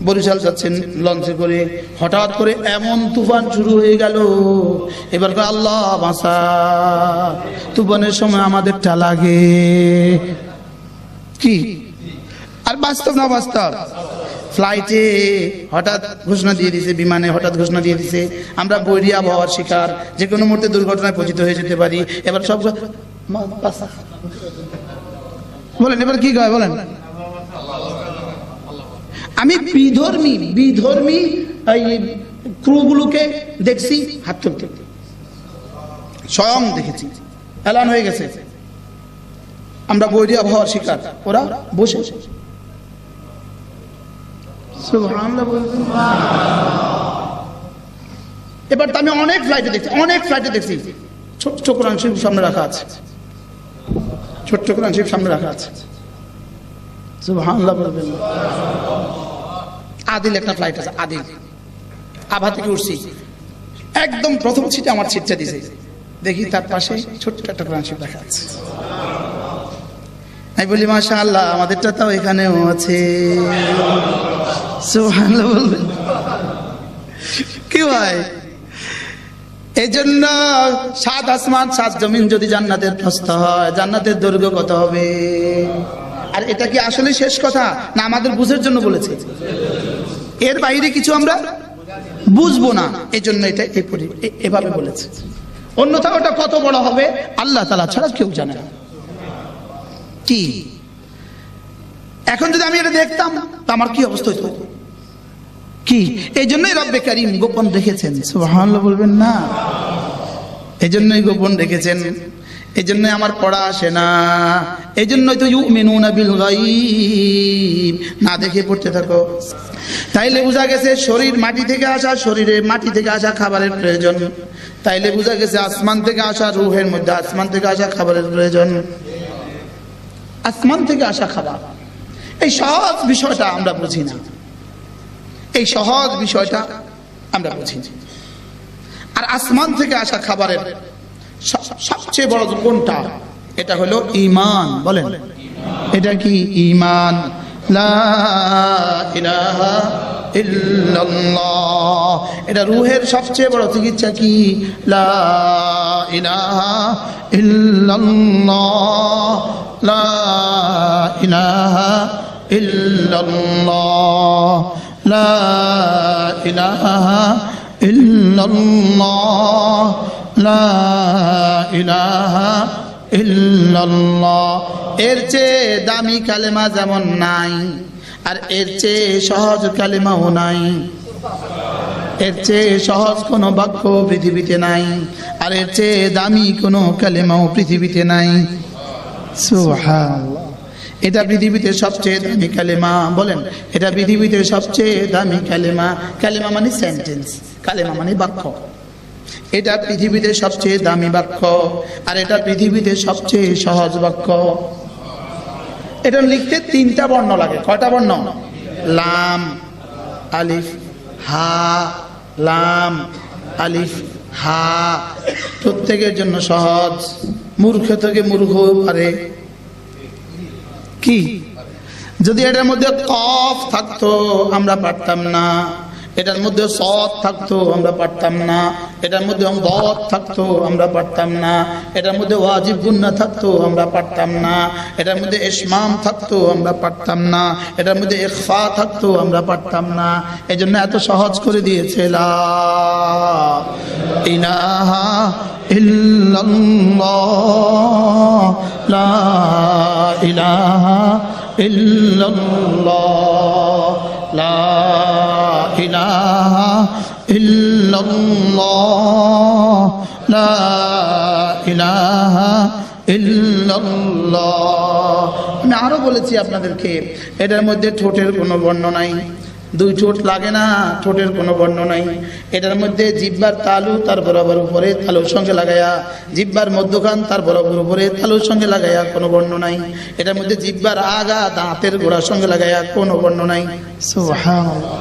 বরিশাল যাচ্ছেন লঞ্চে করে, হঠাৎ করে এমন তুফান শুরু হয়ে গেল। এবার আল্লাহ বাঁচা, তুফানের সময় আমাদেরটা লাগে কি? আর বাস্তব না বাস্তব? ফ্লাইটে হঠাৎ ঘোষণা দিয়ে দিছে, বিমানে হঠাৎ ঘোষণা দিয়ে দিছে আমরা বৈরী আবহাওয়ার শিকার, যে কোনো মুহূর্তে দুর্ঘটনায় পতিত হয়ে যেতে পারি। এবার সব বলেন, এবার কি কয় বলেন? আমি বিধর্মী ক্রুগুলোকে দেখছি হাত তুলতে, স্বয়ং দেখেছি, এলান হয়ে গেছে আমরা বৈরী আবহাওয়ার শিকার, ওরা বসে। এবার তো আমি অনেক ফ্লাইটে দেখছি ছোট্ট কোরআন শরীফ সামনে রাখা আছে, ছোট্ট কোরআন শরীফ সামনে রাখা আছে। সুবহানাল্লাহ বলবেন। আদিল একটা ফ্লাইট আছে, আদিল, আভা থেকে উঠছি, একদম প্রথম সিটে আমার সিটটা দিছে, দেখি তার পাশে ছোট্ট একটা কোরআন শরীফ রাখা আছে। আমি বলি মাশাআল্লাহ, আমাদেরটা তাও এখানেও আছে। সুবহানাল্লাহ বলবেন কি ভাই? এই জন্য 7 আসমান 7 জমিন যদি জান্নাতের প্রস্থ হয়, জান্নাতের দৈর্ঘ্য কত হবে? আর এটা কি আসলে শেষ কথা না আমাদের বুঝের জন্য বলেছে? এর বাইরে কিছু আমরা বুঝবো না, এই জন্য এটা এভাবে বলেছে। অন্যথা ওটা কত বড় হবে আল্লাহ তাআলা ছাড়া কেউ জানে না। কি এখন যদি আমি এটা দেখতাম তা আমার কি অবস্থা হতো? কি এই জন্যই রব্বে কারীম গোপন রেখেছেন। সুবহানাল্লাহ বলবেন না? এই জন্যই গোপন রেখেছেন, এই জন্যই আমার পড়া আসে না, এই জন্যই তো ইউমিনুনা বিল গায়ব, না দেখে পড়তে থাকো। তাইলে বোঝা গেছে শরীর মাটি থেকে আসা, শরীরে মাটি থেকে আসা খাবারের প্রয়োজন। তাইলে বোঝা গেছে আসমান থেকে আসা, রূহের মধ্যে আসমান থেকে আসা খাবারের প্রয়োজন। আসমান থেকে আসা খাবার, এই সহজ বিষয়টা আমরা বুঝি না, এই সহজ বিষয়টা আমরা বুঝি না। আর আসমান থেকে আসা খাবারের সবচেয়ে বড় কোনটা? এটা হলো ঈমান। বলেন এটা কি? ঈমান। লা ইলাহা ইল্লাল্লাহ। এটা রূহের সবচেয়ে বড় চিকিৎসা কি? লা ইলাহা ইল্লাল্লাহ, লা ইলাহা ইল্লাল্লাহ, লা ইলাহা ইল্লাল্লাহ, লা ইলাহা ইল্লাল্লাহ। এর চেয়ে দামি কালেমা যেমন নাই, আর এর চেয়ে সহজ কালেমাও নাই, এর চেয়ে সহজ কোনো বাক্য পৃথিবীতে নাই, আর এর চেয়ে দামি কোনো কালেমাও পৃথিবীতে নাই। সুবহানাল্লাহ। এটা পৃথিবীতে সবচেয়ে দামি কালেমা। বলেন এটা পৃথিবীতে সবচেয়ে দামি কালেমা। কালেমা মানে সেন্টেন্স, কালেমা মানে বাক্য। এটা পৃথিবীতে সবচেয়ে দামি বাক্য, আর এটা পৃথিবীতে সবচেয়ে সহজ বাক্য। এটা লিখতে 3টা বর্ণ লাগে। কয়টা বর্ণ? লাম, আলিফ, হা। লাম, আলিফ, হা। প্রত্যেকের জন্য সহজ। মূর্খ থেকে মূর্খ পারে। কি যদি এটার মধ্যে কফ থাকতো আমরা পারতাম না, এটার মধ্যে সদ থাকতো আমরা পারতাম না, এটার মধ্যে দদ থাকতো আমরা পারতাম না, এটার মধ্যে ওয়াজিব গুন্না থাকতো আমরা পারতাম না, এটার মধ্যে ইসমাম থাকতো আমরা পারতাম না, এটার মধ্যে ইখফা থাকতো আমরা পারতাম না। এই জন্য এত সহজ করে দিয়েছে। লা ইলাহা ইল্লাল্লাহ, লা ইলাহা ইল্লাল্লাহ, লা ইলাহা ইল্লাল্লাহ, লা ইলাহা ইল্লাল্লাহ। আমি আরো বলেছি আপনাদেরকে, এটার মধ্যে ঠোঁটের কোনো বর্ণ নাই, 2 ঠোঁট লাগে না, ঠোঁটের কোনো বর্ণ নাই। এটার মধ্যে জিহ্বার তালু তার বরাবর উপরে তালুর সঙ্গে লাগায়া, জিহ্বার মধ্যখান তার বরাবর উপরে তালুর সঙ্গে লাগায়া কোনো বর্ণ নাই। এটার মধ্যে জিহ্বার আগা দাঁতের গোড়ার সঙ্গে লাগায়া কোনো বর্ণ নাই। সুবহানাল্লাহ।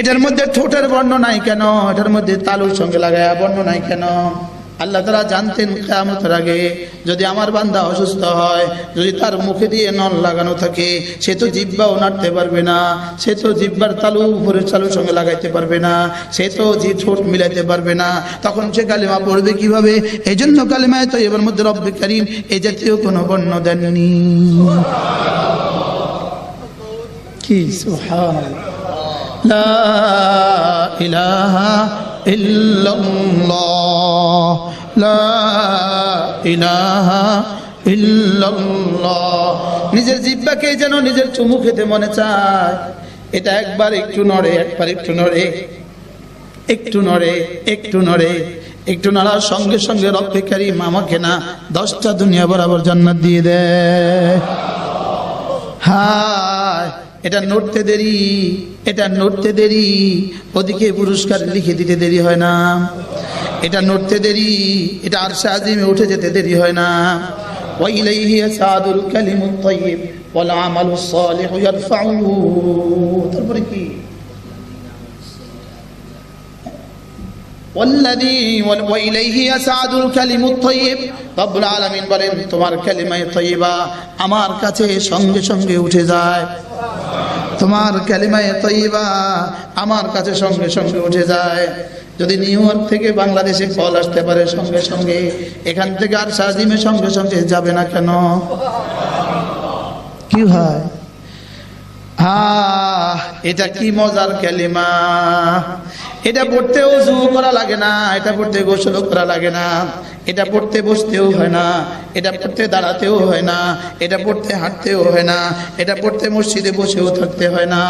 এটার মধ্যে ঠোঁটের বর্ণ নাই কেন? এটার মধ্যে তালুর সঙ্গে লাগায়া বর্ণ নাই কেন? আল্লাহ তাআলা জানতেন কিয়ামতের আগে যদি আমার বান্দা অসুস্থ হয়, যদি তার মুখে দিয়ে নল লাগানো থাকে, সে তো জিহ্বাও নাড়তে পারবে না, সে তো জিহ্বার তালু উপরের চালুর সঙ্গে লাগাইতে পারবে না, সে তো ঠোঁট মিলাইতে পারবে না, তখন সে কালিমা পড়বে কিভাবে? এই জন্য কালিমায়ে তয়্যিবার মধ্যে রব্বে কারীম এই জাতীয় কোনো বর্ণ দেননি। কি সুবহানাল্লাহ, লা ইলাহা ইল্লাল্লাহ, লা ইলাহা ইল্লাল্লাহ। নিজের জিহ্বাকে যেন নিজের চুমু খেতে মনে চায়, এটা একবার একটু নড়ে, একবার একটু নড়ে, একটু নড়ে, একটু নড়ে, একটু নড়ার সঙ্গে সঙ্গে রব্বে কারীম আমাকে না 10টা দুনিয়া বরাবর জান্নাত দিয়ে দেয়। হায়, এটা নড়তে দেরি, এটা নড়তে দেরি, ওদিকে পুরস্কার লিখে দিতে দেরি হয় না। এটা নড়তে দেরি, এটা আরশে আজিমে উঠে যেতে দেরি হয় না। ওয়া ইলাইহি ইয়াসাদুল কালিমুত তাইয়্যিব ওয়াল আমালুস সালিহু ইয়ারফাউহু। তারপরে কি? ওয়া ইলাইহি ইয়াসাদুল কালিমুত তাইয়্যিব। রব্বুল আলামিন বলেন তোমার কালিমায়ে তাইয়্যিবা আমার কাছে সঙ্গে সঙ্গে উঠে যায়, তোমার কালিমায়ে তয়্যিবা আমার কাছে সঙ্গে সঙ্গে উঠে যায়। যদি নিউ ইয়র্ক থেকে বাংলাদেশে কল আসতে পারে সঙ্গে সঙ্গে, এখান থেকে আর শাহজিমে সঙ্গে সঙ্গে যাবে না কেন? কি হয়? এটা কি মজার কালিমা! এটা পড়তে ওযু করা লাগে না, এটা পড়তে গোসল করা লাগে না, এটা পড়তে বসতেও হয় না, এটা পড়তে দাঁড়াতেও হয় না, এটা পড়তে হাঁটতেও হয় না, এটা পড়তে মসজিদে বসেও থাকতে হয় না,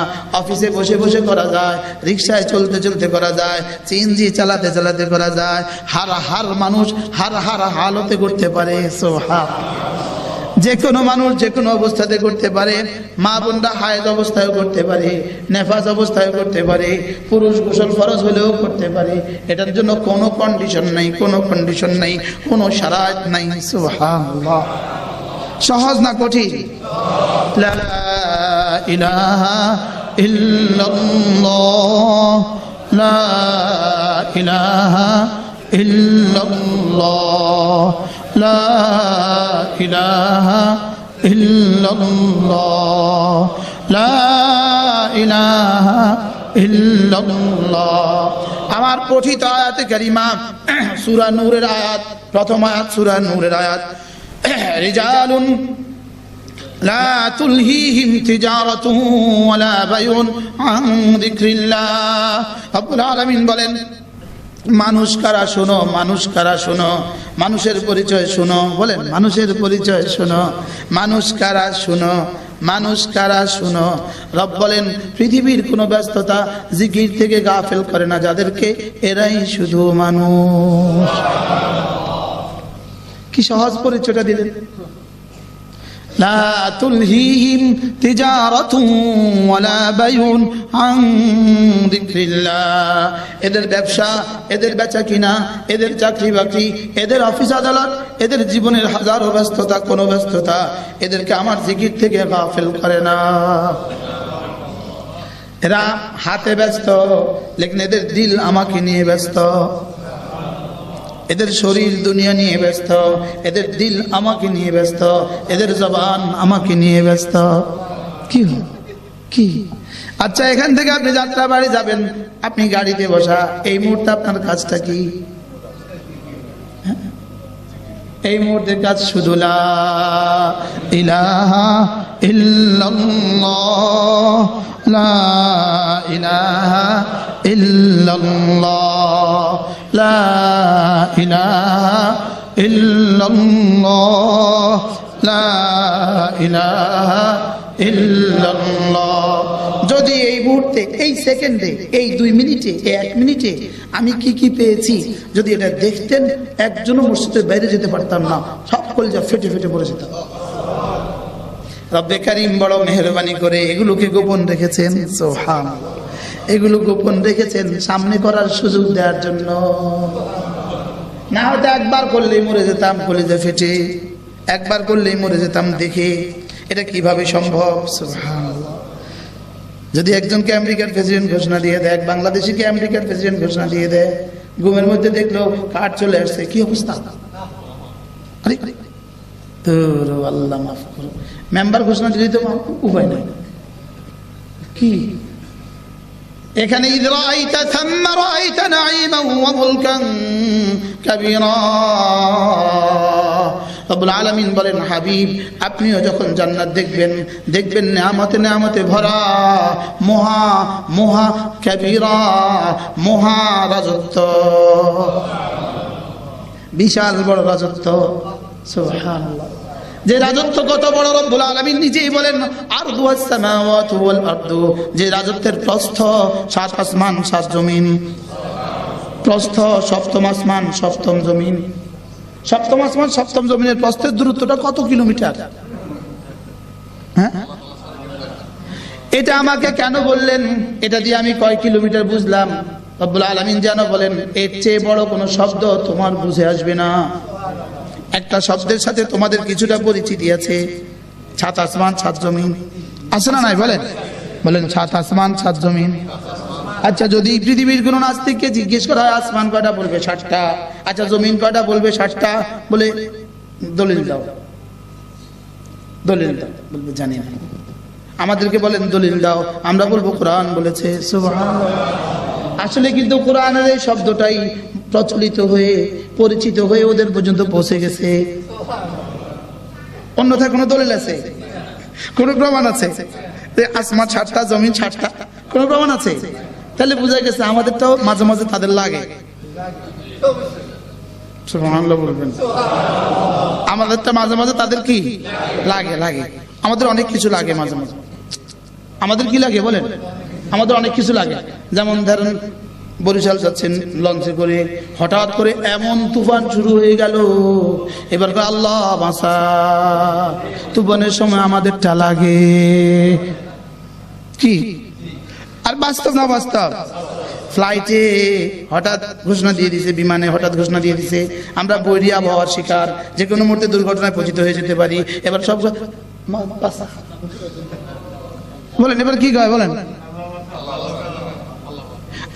অফিসে বসে বসে করা যায়, রিক্সায় চলতে চলতে করা যায়, সিএনজি চালাতে চালাতে করা যায়। হার মানুষ হার হালতে করতে পারে। যে কোনো মানুষ যে কোনো অবস্থাতে করতে পারে। মা বোনরা হায়েজ অবস্থায়ও করতে পারে, নেফাজ অবস্থায়ও করতে পারে, পুরুষ গোসল ফরজ হলেও করতে পারে। এটার জন্য কোনো কন্ডিশন নাই, কোনো কন্ডিশন নাই, কোনো শারাত নাই। সুবহানাল্লাহ। সহজ না কঠিন? লা ইলাহা ইল্লাল্লাহ, লা ইলাহা ইল্লাল্লাহ, লা ইলাহা ইল্লাল্লাহ, লা ইলাহা ইল্লাল্লাহ। আমার পঠিত আয়াতে কারিমা সূরা নূরের আয়াত, প্রথম আয়াত সূরা নূরের আয়াত, রিজালুন লা তুলহিহিম তিজারাতুন ওয়ালা বাইউন আন যিকরিল্লাহ। রব্বুল আলামিন বলেন মানুষ কারা শোনো, মানুষ কারা শোনো, মানুষের পরিচয় শোনো। বলেন মানুষের পরিচয় শোনো, মানুষ কারা শোনো, মানুষ কারা শোনো। রব বলেন পৃথিবীর কোনো ব্যস্ততা জিকির থেকে গাফেল করে না যাদেরকে, এরাই শুধু মানুষ। কি সহজ পরিচয়টা দিলেন। লা তুলহিহিম তিজারাতুন ওয়ালা বাইউন আন যিকরিল্লাহ। এদের ব্যবসা, এদের বেচা কিনা, এদের চাকরি বাকরি, এদের অফিস আদালত, এদের জীবনের হাজারো ব্যস্ততা, কোনো ব্যস্ততা এদেরকে আমার জিকির থেকে গাফেল করে না। এরা হাতে ব্যস্ত, লেকিন এদের দিল আমাকে নিয়ে ব্যস্ত। এদের শরীর দুনিয়া নিয়ে ব্যস্ত, এদের দিল আমাকে নিয়ে ব্যস্ত, এদের জবান আমাকে নিয়ে ব্যস্ত। কি কি? আচ্ছা, এখান থেকে আপনি যাত্রা বাড়ি যাবেন, আপনি গাড়িতে বসা, এই মুহূর্তে আপনার কাজটা কি? এই মুহূর্তের কাজ শুধু লা ইলাহা ইল্লাল্লাহ, লা ইলাহা ইল্লাল্লাহ, লা ইলাহা ইল্লাল্লাহ, লা ইলাহা ইল্লাল্লাহ। যদি এই মুহূর্তে, এই সেকেন্ডে, এই 2 মিনিটে, এই 1 মিনিটে আমি কি কি পেয়েছি যদি এটা দেখতেন, একজনও মসজিদের বাইরে যেতে পারতাম না, সব কলিজা ফেটে ফেটে পড়ে যেতাম। রব্বে কারীম বড় মেহেরবানি করে এগুলোকে গোপন রেখেছেন। সুবহানাল্লাহ। এগুলো গোপন রেখেছেন সামনে করার সুযোগ দেওয়ার জন্য। না হয়তো একবার করলেই মরে যেতাম কলিজা ফেটে, একবার করলেই মরে যেতাম দেখে। এটা কিভাবে সম্ভব? সুবহানাল্লাহ। যদি একজনকে আমেরিকার প্রেসিডেন্ট ঘোষণা দিয়ে দেয়, এক বাংলাদেশিকে আমেরিকার প্রেসিডেন্ট ঘোষণা দিয়ে দেয়, ঘুমের মধ্যে দেখলো কাঠ চলে আসছে, কি অবস্থা? আরে তোর আল্লাহ মাফ করো, মেম্বার ঘোষণা দিলে তো উপায় নাই। কি এখানে ইদ রাআইতা থাম্মা রাআইতা নাঈমান ওয়া মুলকান কাবীরা, রব্বুল আলামিন বলেন হাবিব আপনিও যখন জান্নাত দেখবেন, দেখবেন নেয়ামতে নেয়ামতে ভরা, মহা মহা কাবীরা, মহা রাজত্ব, বিশাল বড় রাজত্ব। সুবহানাল্লাহ, যে রাজত্ব কত বড় রব্বুল আলামিন নিজেই বলেন আরদু আস-সামাওয়াতু ওয়াল আরদু, যে রাজত্বের প্রস্থ 7 আসমান 7 জমিন, প্রস্থ 7ম আসমান 7ম জমিন, 7ম আসমান 7ম জমিনের প্রস্থের দূরত্বটা কত কিলোমিটার? হ্যাঁ, এটা আমাকে কেন বললেন? এটা দিয়ে আমি কয় কিলোমিটার বুঝলাম? রব্বুল আলামিন যেন বলেন এর চেয়ে বড় কোনো শব্দ তোমার বুঝে আসবে না। একটা শব্দের সাথে তোমাদের কিছুটা পরিচিতি আছে, 7 আসমান 7 জমিন, আছে না নাই? বলেন বলেন 7 আসমান 7 জমিন। আচ্ছা, যদি পৃথিবীর কোন নাস্তিককে জিজ্ঞেস করা হয় আসমান কয়টা, বলবে 60টা। আচ্ছা, জমিন কয়টা, বলবে 60টা। বলে দলিল দাও, দলিল দাও, বলবে জানি না। আমাদেরকে বলেন দলিল দাও, আমরা বলবো কোরআন বলেছে। সুবহানাল্লাহ। আসলে কিন্তু কোরআনের এই শব্দটাই প্রচলিত হয়ে পরিচিত হয়ে ওদের পর্যন্ত পৌঁছে গেছে। অন্যথায় কোনো দলিল আছে? কোন প্রমাণ আছে? আসমান 60টা, জমিন 60টা, কোন প্রমাণ আছে? তাহলে বোঝা গেছে আমাদেরটাও মাঝে মাঝে তাদের লাগে। সুবহানাল্লাহ বলবেন। আমাদেরটা মাঝে মাঝে তাদের কি লাগে? লাগে। আমাদের অনেক কিছু লাগে মাঝে মাঝে। আমাদের কি লাগে বলেন? আমাদের অনেক কিছু লাগে। যেমন ধরেন বরিশাল যাচ্ছেন লঞ্চে করে, হঠাৎ করে এমন তুফান শুরু হয়ে গেল, এবার আল্লাহ বাঁচা, তুফানের সময় আমাদেরটা লাগে কি? আর বাস্তব না বাস্তব? ফ্লাইটে হঠাৎ ঘোষণা দিয়ে দিছে, বিমানে হঠাৎ ঘোষণা দিয়ে দিছে আমরা বৈরী আবহাওয়ার শিকার, যে কোনো মুহূর্তে দুর্ঘটনায় পতিত হয়ে যেতে পারি। এবার সব বলেন, এবার কি কয় বলেন?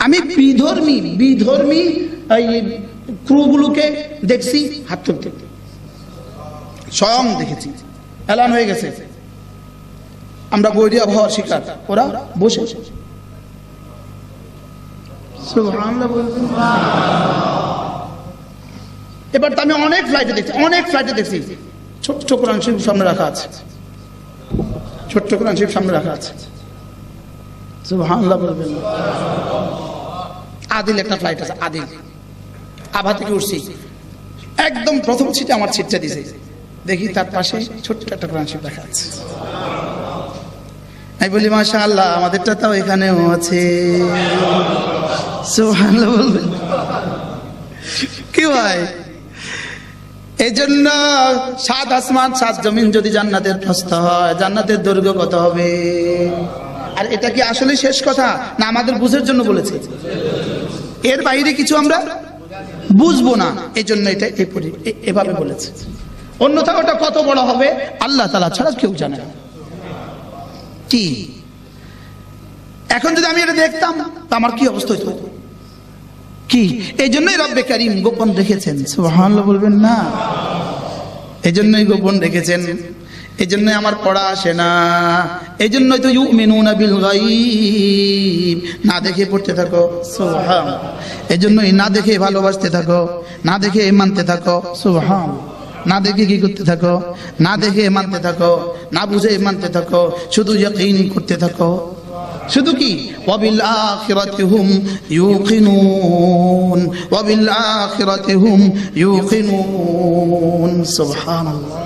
আমি বিধর্মী ক্রুগুলোকে দেখছি হাত তুলতে, স্বয়ং দেখেছি, এলান হয়ে গেছে আমরা বৈরী আবহাওয়ার শিকার, ওরা বসে। এবার তো আমি অনেক ফ্লাইটে দেখছি ছোট্ট কোরআন শরীফ সামনে রাখা আছে, ছোট্ট কোরআন শরীফ সামনে রাখা আছে। সুবহানাল্লাহ বলবেন। আদিল একটা ফ্লাইট আছে, আদিল, আভা থেকে উঠছি, একদম প্রথম সিটে আমার সিটটা দিছে, দেখি তার পাশে ছোট্ট একটা কোরআন শরীফ রাখা আছে। আমি বলি মাশাআল্লাহ, আমাদেরটা তাও এখানেও আছে। সুবহানাল্লাহ বলবেন। কি ভাই, এই জন্য 7 আসমান 7 জমিন যদি জান্নাতের প্রস্থ হয়, জান্নাতের দৈর্ঘ্য কত হবে? আর এটা কি আসলে শেষ কথা না আমাদের বুঝের জন্য বলেছে? এর বাইরে কিছু আমরা বুঝবো না, এই জন্য এটা এভাবে বলেছে। অন্যথা ওটা কত বড় হবে আল্লাহ তাআলা ছাড়া কেউ জানে না। কি এখন যদি আমি এটা দেখতাম আমার কি অবস্থা হতো? কি এই জন্যই রব্বে কারীম গোপন রেখেছেন। সুবহানাল্লাহ বলবেন না? এই জন্যই গোপন রেখেছেন। এই জন্য আমার পড়া আসে না, এই জন্যই তো ইউমিনুনা বিল গায়ব, না দেখে পড়তে থাকো। সুবহানাল্লাহ। এই জন্যই না দেখে ভালোবাসতে থাকো, না দেখে মানতে থাকো। সুবহানাল্লাহ। না দেখে কি করতে থাকো? না দেখে মানতে থাকো, না বুঝে মানতে থাকো, শুধু ইয়াকিন করতে থাকো। শুধু কি ওয়াবিল আখিরাতি হুম ইউকিনুন, ওয়াবিল আখিরাতি হুম ইউকিনুন। সুবহানাল্লাহ।